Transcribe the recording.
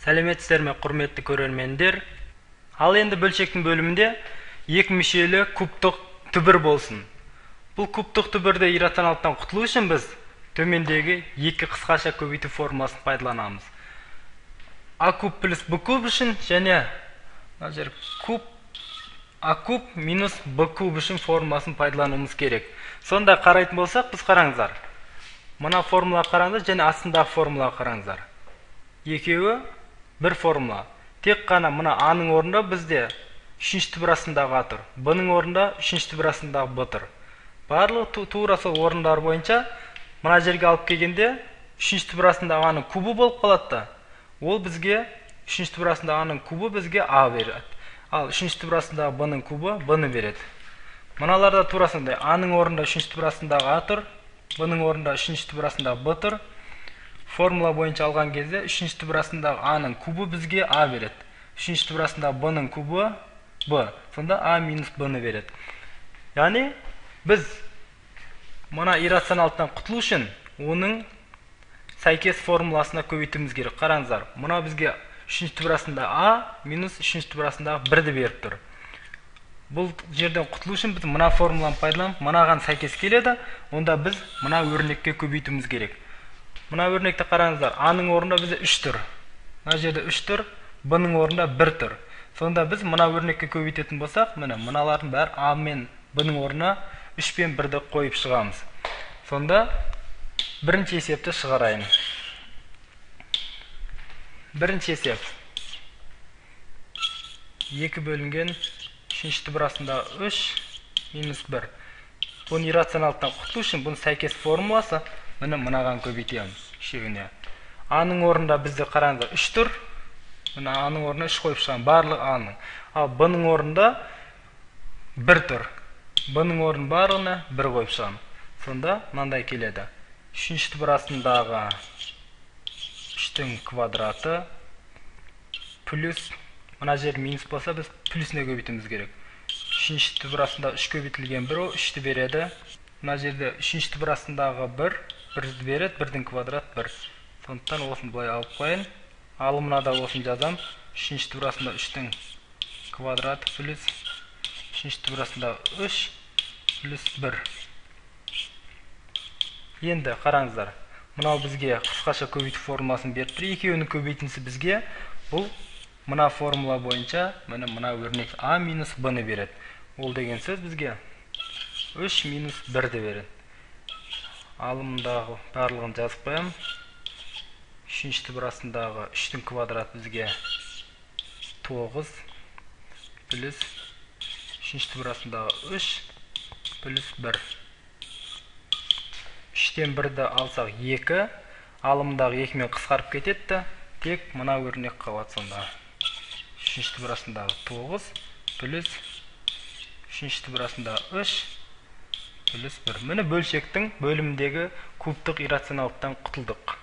Сәлеметсіздер ме, құрметті көрермендер? Ал енді бөлшектің бөлімінде екі мүшелі кубтық түбір болсын. Бұл кубтық түбірді иррационалдықтан құтылу үшін біз төмендегі екі қысқаша көбейту формуласын пайдаланамыз. А куб плюс Б куб үшін және А куб минус Б куб үшін формуласын пайдалануымыз керек. Сонда қарайтын болсақ, біз қараңыздар. Мына формула қараңыздар және астындағы формула қараңыздар. Екеуі бір формула. Тек қана мына А-ның орнында бізде үшінші түбір астындағы А тұр. Б-ның орнында үшінші түбір астындағы Б тұр. Барлығы тура сол орындар бойынша мына жерге алып келгенде үшінші түбір астындағы А-ның кубы болып қалады. Ол бізге үшінші түбір астындағы А-ның кубы бізге А береді. Ал үшінші түбір астындағы Б-ның кубы Б-ны береді. Мыналарда тура сондай. А-ның орнында үшінші түбір астындағы А тұр. Б-ның орнында үшінші түбір астындағы Б тұр. Формула бойынша алған кезде үшінші түбір астындағы А-ның кубы бізге А береді. Үшінші түбір астындағы Б-ның кубы Б. Сонда А минус Б-ны береді. Яғни біз мына иррационалдықтан құтылу үшін оның сәйкес формуласына көбейтуіміз керек. Қараңыздар, мына бізге үшінші түбір астындағы А минус үшінші түбір астындағы 1-ді беріп тұр. Бұл жерден құтылу үшін біз мына формуланы пайдаланып, мынаған сәйкес келеді, онда біз мына өрнекке көбейтуіміз керек. Мына өрнекті қараңыздар, А-ның орнында бізде 3 тұр. Мына жерде 3 тұр, Б-ның орнында 1 тұр. Сонда біз мына өрнекке көбейтетін болсақ, мыналардың бәрі А мен Б-ның орнына 3 пен 1-ді қойып шығамыз. Сонда бірінші есепті шығарайын. Бірінші есеп 2 бөлінген үшінші түбір астындағы 3 минус 1. Бұны иррационалдықтан құтылу үшін бұның сәйкес формуласы мынаған көбейтеміз шегіне. А-ның орнында бізде қараңыздар 3 тұр. Мына А-ның орнына 3 қойып шығамыз, барлық А-ның. Ал Б-ның орнында 1 тұр. Б-ның орнына барлығына 1 қойып шығамыз. Сонда мынандай келеді. Үшінші түбір астындағы 3-тің квадраты плюс, мына жер минус болса, біз плюсіне көбейтуіміз керек. Үшінші түбір астындағы 3 көбейтілген 1, 3-ті береді. Мына жерде үшінші түбір астындағы 1-ді береді, 1-дің квадрат 1. Сондықтан осын былай алып қойын. Алымына осын жазам. Үшінші түбір астындағы 3-тің квадраты плюс үшінші түбір астындағы 3 плюс 1. Енді қараңыздар, мынау бізге қысқаша көбейту формуласын беріп тұр. Екеуінің көбейтіндісі бізге бұл мына формула бойынша мына өрнек А минус Б-ны береді. Ол деген сөз бізге 3 минус 1-ді береді. Алымындағы барлығын жазып қоям. Үшінші түбір астындағы 3-тің квадрат бізге 9 плюс үшінші түбір астындағы 3 плюс 1. 3-тен 1-ді алсақ 2, алымындағы 2-мен қысқарып кетеді, тек мына өрнек қалады сонда. Үшінші түбір астындағы 9 плюс үшінші түбір астындағы 3 плюс 1. Міне бөлшектің бөліміндегі кубтық иррационалдықтан құтылдық.